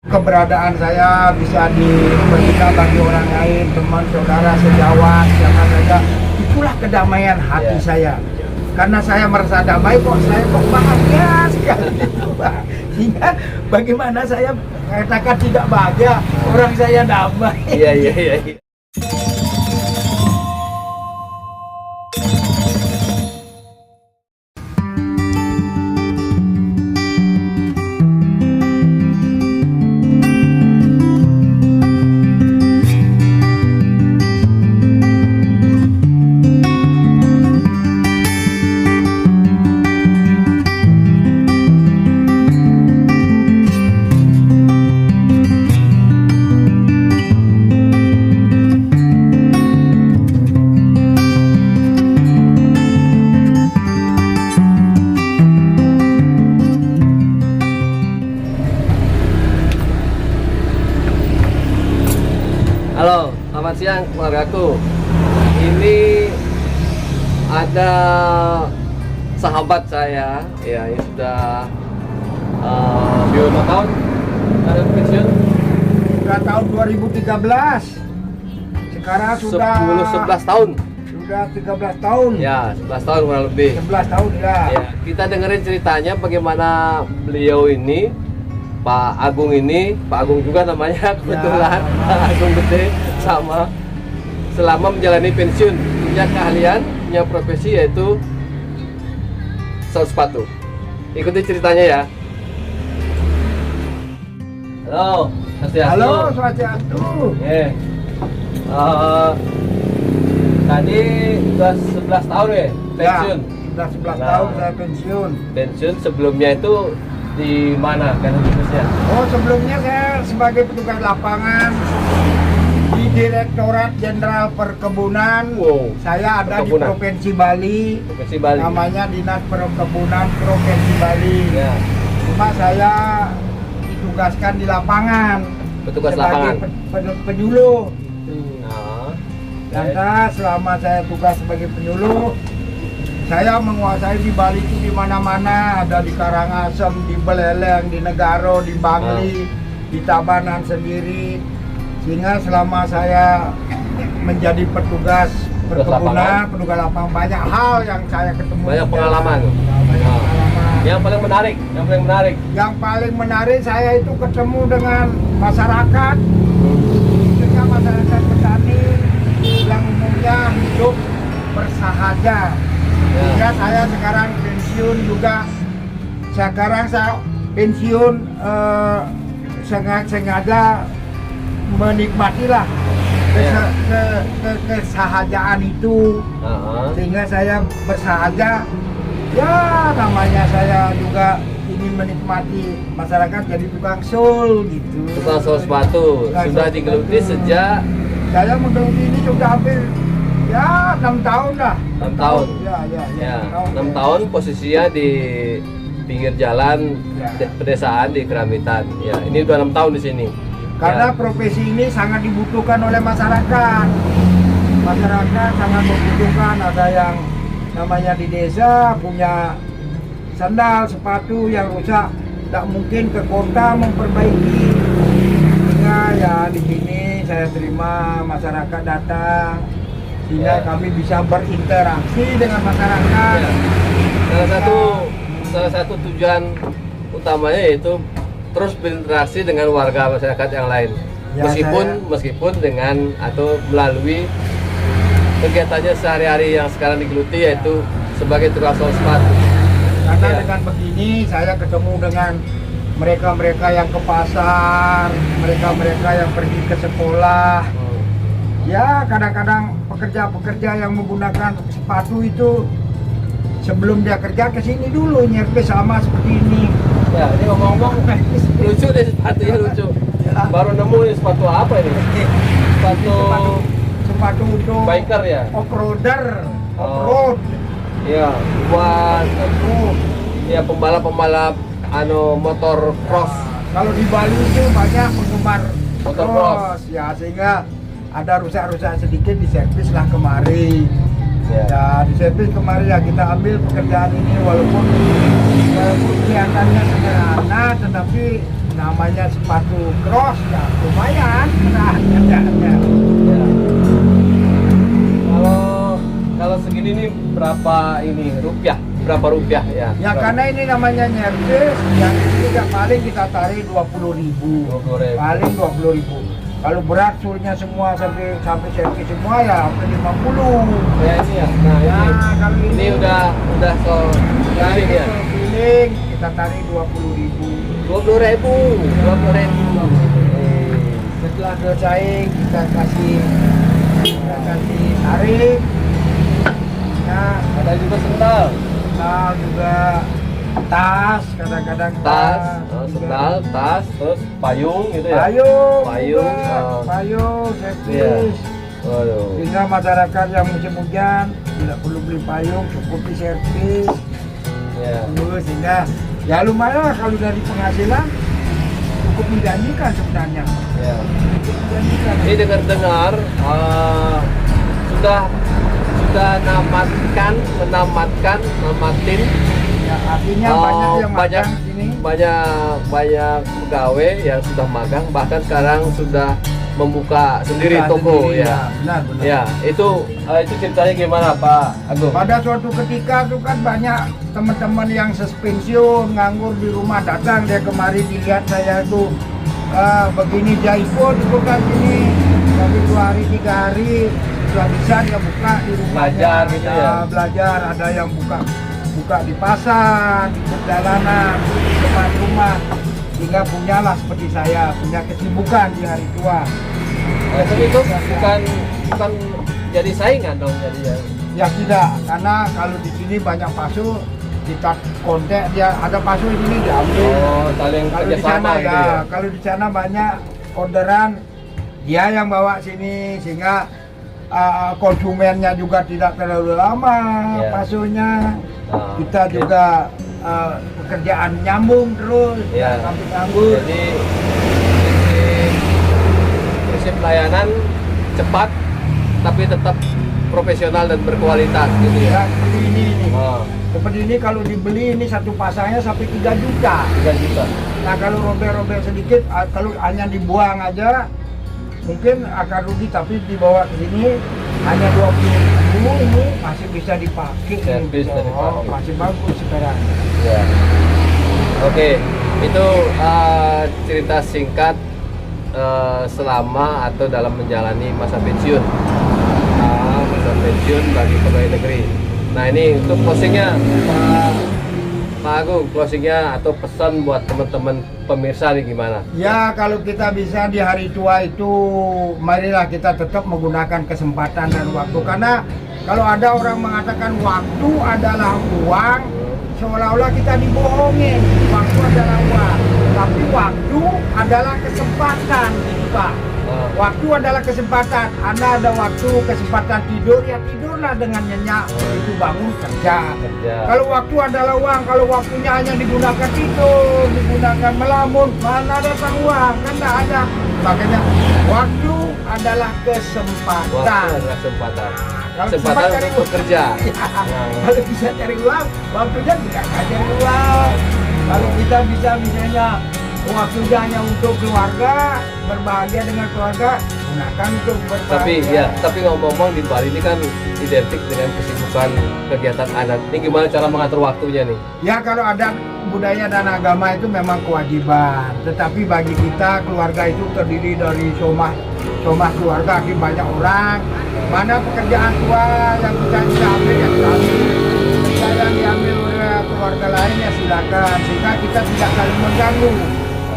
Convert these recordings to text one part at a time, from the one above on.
Keberadaan saya bisa diberita bagi orang lain, teman, saudara, sejawat, siapa saja. Itulah kedamaian hati saya. Karena saya merasa damai kok, saya kok bahagia sekali. Sehingga bagaimana saya katakan tidak bahagia, orang saya damai. Iya. Halo, selamat siang keluargaku. Ini ada sahabat saya, ya ini sudah 5 tahun ada pensiun. Sudah tahun 2013. Sekarang sudah 11 tahun. Sudah 13 tahun. Ya, 11 tahun kurang lebih. 11 tahun ya. Ya, kita dengerin ceritanya bagaimana beliau ini, Pak Agung ini, Pak Agung juga namanya kebetulan, Pak Agung Gede, sama selama menjalani pensiun, punya keahlian, punya profesi yaitu sol sepatu. Ikuti ceritanya ya. Halo, Swastiastu. Halo, Swastiastu. Tadi sudah 11 tahun ya pensiun. Ya, sudah 11 tahun saya pensiun. Pensiun sebelumnya itu di mana kan khususnya? Oh, sebelumnya saya sebagai petugas lapangan di Direktorat Jenderal Perkebunan. Wow. Saya ada Perkebunan. di Provinsi Bali. Provinsi Bali. Namanya Dinas Perkebunan Provinsi Bali. Ya. Cuma saya ditugaskan di lapangan. Petugas sebagai lapangan. Penyuluh. Nah, Lantas selama saya tugas sebagai penyuluh, saya menguasai di Bali itu di mana-mana, ada di Karangasem, di Beleleng, di Negaro, di Bangli, di Tabanan sendiri. Sehingga selama saya menjadi petugas perkebunan, petugas lapangan, banyak hal yang saya ketemu. banyak pengalaman. Banyak Nah, pengalaman. yang paling menarik, Yang paling menarik saya itu ketemu dengan masyarakat, khususnya masyarakat petani yang umumnya hidup bersahaja. Sehingga saya sekarang pensiun juga. Sekarang saya pensiun sengaja menikmatilah kesahajaan itu. Sehingga saya bersahaja. Ya namanya saya juga ingin menikmati masyarakat jadi tukang sol gitu. Tukang sol sepatu sudah digeluti sejak saya menggeluti ini sudah hampir ya 6 tahun dah. 6 tahun. Ya, 6 tahun posisinya di pinggir jalan Ya. pedesaan di Keramitan. Ya, ini udah 6 tahun di sini. Karena Ya. profesi ini sangat dibutuhkan oleh masyarakat. Masyarakat sangat membutuhkan, ada yang namanya di desa punya sandal, sepatu yang rusak, tidak mungkin ke kota memperbaiki. Sehingga ya di sini saya terima masyarakat datang, sehingga Ya. kami bisa berinteraksi dengan masyarakat. Ya. Salah satu tujuan utamanya yaitu terus berinteraksi dengan warga masyarakat yang lain. Ya, Meskipun dengan atau melalui kegiatannya sehari-hari yang sekarang digeluti yaitu sebagai tukang sol sepatu. Karena Ya. dengan begini saya ketemu dengan mereka-mereka yang ke pasar, mereka-mereka yang pergi ke sekolah. Ya kadang-kadang pekerja-pekerja yang menggunakan sepatu itu sebelum dia kerja ke sini dulu nyerpes sama seperti ini. Ya, ini ngomong-ngomong lucu deh sepatunya lucu. Ya. Baru nemu ini sepatu apa ini? Sepatu untuk biker ya? off-roader, Oh. off-road. Iya, buat Off-road. ya pembalap motor cross. Kalau di Bali itu banyak penggemar Motor cross ya, sehingga ada rusak-rusak sedikit diservis lah kemari. Ya. Ya diservis kemari ya, kita ambil pekerjaan ini walaupun kelihatannya sederhana tetapi namanya sepatu cross ya lumayan berat kerjaannya. Ya. Kalau segini nih berapa ini rupiah? Berapa rupiah ya? Ya karena ini namanya nyervis, yang ini juga paling kita tarik 20.000. 20.000. Paling 20.000. Kalau berat sulnya semua sampai servis semua ya sampai 50. Ya ini ya. Nah, Ya, kalau ini udah so ya, ini ini ya. feeling kita tarik 20.000. 20.000. 20.000. Setelah selesai kita kasih tarik. Ya, Ada juga sendal. sendal juga, tas kadang-kadang Tas, juga. sendal, tas, terus payung gitu ya. Payung, Payung, juga, oh. payung, servis. Waduh. Sehingga masyarakat yang musim hujan tidak perlu beli payung, cukup di servis. Ya. Sehingga ya lumayan lah kalau dari penghasilan cukup menjanjikan sebenarnya. Ya. Cukup menjanjikan. Ini dengar-dengar sudah namatin Ya, artinya banyak yang banyak magang sini. banyak pegawai yang sudah magang, bahkan sekarang sudah membuka sendiri Buka toko sendiri, ya. Benar. Ya, itu ceritanya gimana Pak Agung? Pada suatu ketika tuh kan banyak teman-teman yang suspension nganggur di rumah datang dia kemari dilihat saya itu begini jaipun itu kan ini tapi 2 hari 3 hari sudah bisa dia buka di rumahnya. Belajar gitu ya? Belajar, ada yang buka di pasar, di jalanan, di depan rumah, sehingga punyalah seperti saya punya kesibukan di hari tua. Tapi itu bukan jadi saingan dong jadi ya. Ya tidak, karena kalau di sini banyak pasu kita kontak dia ada pasu di sini diambil. Oh, saling Kalau di kerjasama sana gitu ya, ya. kalau di sana banyak orderan dia yang bawa sini sehingga konsumennya juga tidak terlalu lama Ya. pasunya. Ah, Kita oke. juga pekerjaan nyambung terus Ya. sampai nganggur. Jadi prinsip pelayanan cepat tapi tetap profesional dan berkualitas gitu Ya ya. seperti ini nih. Oh, Seperti ini kalau dibeli ini satu pasangnya sampai 3 juta. 3 juta. Nah kalau robek-robek sedikit, kalau hanya dibuang aja mungkin akan rugi, tapi dibawa ke sini hanya 20.000 ini masih bisa dipakai. Servis gitu. dan dipakai. Oh, masih bagus sekarang. Ya. Oke, itu cerita singkat selama atau dalam menjalani masa pensiun. Masa pensiun bagi pegawai negeri. Nah ini untuk closingnya Pak Agung, closingnya atau pesan buat teman-teman pemirsa nih gimana? Ya kalau kita bisa di hari tua itu marilah kita tetap menggunakan kesempatan dan waktu, karena kalau ada orang mengatakan waktu adalah uang, seolah-olah kita dibohongin. Waktu adalah uang, tapi waktu adalah kesempatan, gitu Pak. Waktu adalah kesempatan. Anda ada waktu, kesempatan tidur, ya tidurlah dengan nyenyak. Begitu bangun kerja. Kalau waktu adalah uang, kalau waktunya hanya digunakan tidur, digunakan melamun, mana datang uang? Kan tidak ada. Makanya waktu adalah kesempatan. Waktu adalah kesempatan. Kalau Kesempatan sempat untuk bekerja. Ya, kalau bisa cari uang, waktunya tidak akan cari uang. Kalau kita bisa misalnya waktunya hanya untuk keluarga, berbahagia dengan keluarga, gunakan untuk berbahagia. Tapi ngomong-ngomong di Bali ini kan identik dengan kesibukan kegiatan adat. Ini gimana cara mengatur waktunya nih? Ya kalau adat, budaya dan agama itu memang kewajiban. Tetapi bagi kita keluarga itu terdiri dari somah keluarga, banyak orang. Mana pekerjaan tua yang bisa diambil ya diambil. Jika yang diambil oleh keluarga lain ya silakan. Sehingga kita tidak saling mengganggu.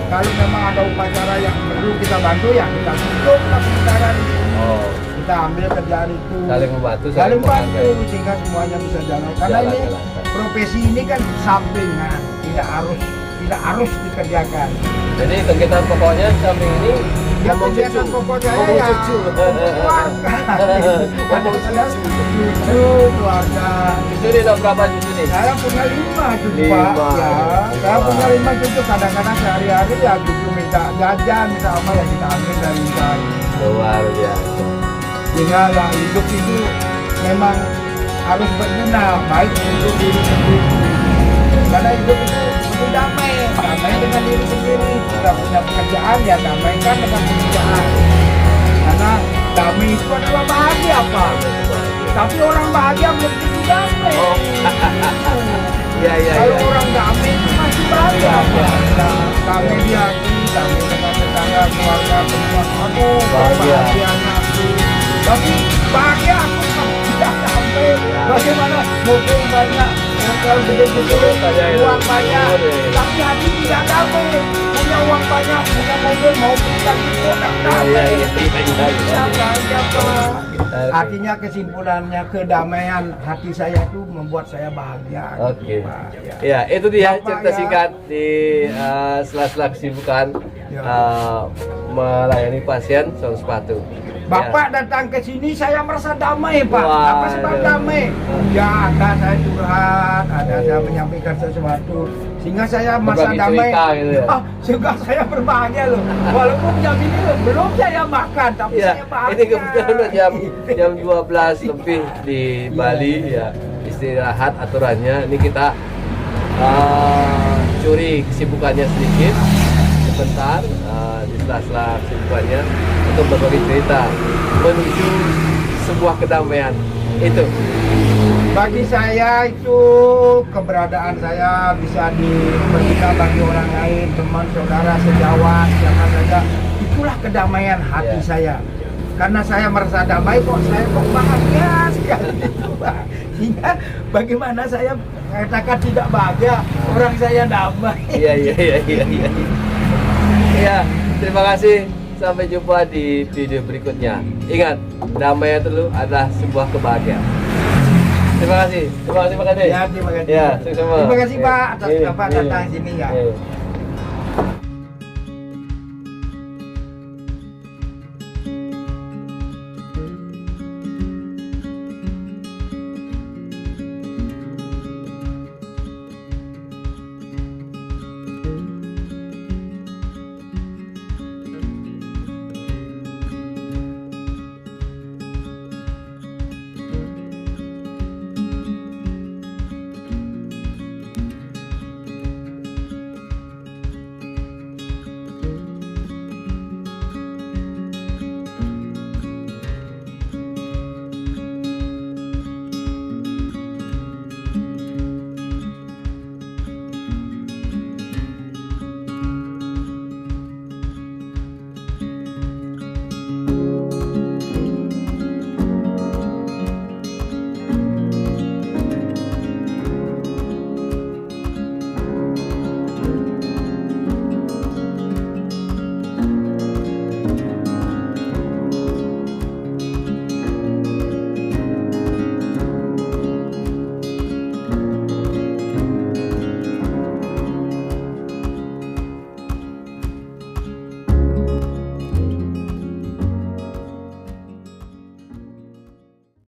Kalau memang ada upacara yang perlu kita bantu ya kita tutup upacara itu. Oh, Kita ambil kerjaan itu. saling membantu, Saling bantu menghargai. sehingga semuanya bisa jalan. Karena Jalan, ini jalan. profesi ini kan sampingan, tidak harus dikerjakan. Jadi kegiatan pokoknya samping ini Ya ngomong kegiatan cucu. pokok saya Ngomong ya cucu. keluarga. Ngomong Cucu, keluarga. Cucu ini ada berapa cucu nih? Saya punya 5 cucu Pak. 5. Ya, saya punya 5 cucu. Kadang-kadang sehari-hari ya cucu minta jajan, minta apa ya kita ambil dari saya. Luar biasa. Sehingga lah hidup itu memang harus berguna baik untuk diri sendiri. Karena hidup itu damai dengan diri sendiri. tidak punya pekerjaan ya damaikan dengan pekerjaan. Karena damai itu adalah bahagia Pak. Tapi orang bahagia belum tentu damai. Oh. Iya, iya, Kalau iya. orang damai itu masih bahagia Iya, Pak. iya. Nah, damai di hati, damai dengan tetangga, keluarga, teman. Aku Bahagia. bahagianya aku. Tapi bahagia aku tidak sampai. Ya. Bagaimana mobil banyak, motor gede-gede, Tanya itu. uang banyak, Boleh. tapi hati tidak damai. Punya uang banyak, punya mobil, mau beli lagi tidak Iya, damai. iya, iya, iya, iya. Bahagia Pak. Oke. Artinya kesimpulannya kedamaian hati saya itu membuat saya bahagia. Oke. Pak. Ya. Ya, itu dia Bapak cerita ya. singkat di sela-sela kesibukan Ya. melayani pasien soal sepatu. Bapak datang ke sini saya merasa damai Pak. Wah, Apa sebab aduh. damai? Ya ada saya curhat, ada saya menyampaikan sesuatu sehingga saya merasa Berbagi damai. cerita gitu ya? Sehingga saya berbahagia loh. Walaupun jam ini belum saya makan, tapi Ya, saya bahagia. ini kebetulan udah jam 12 lebih di Bali ya. Istirahat aturannya. Ini kita curi kesibukannya sedikit sebentar di sela-sela kesibukannya untuk berbagi cerita menuju sebuah kedamaian itu. Bagi saya itu keberadaan saya bisa diberikan bagi orang lain, teman, saudara, sejawat, siapa saja. Itulah kedamaian hati Ya. saya. Karena saya merasa damai kok saya kok bahagia sekali. Pak. Sehingga bagaimana saya katakan tidak bahagia, orang saya damai. Iya, iya, iya, iya, iya. Iya, terima kasih. Sampai jumpa di video berikutnya. Ingat, damai itu adalah sebuah kebahagiaan. Terima kasih. Terima kasih Pak Kade. Ya, terima kasih. Ya, sama-sama. Terima kasih Pak atas Iya, apa iya. datang sini ya. Iya.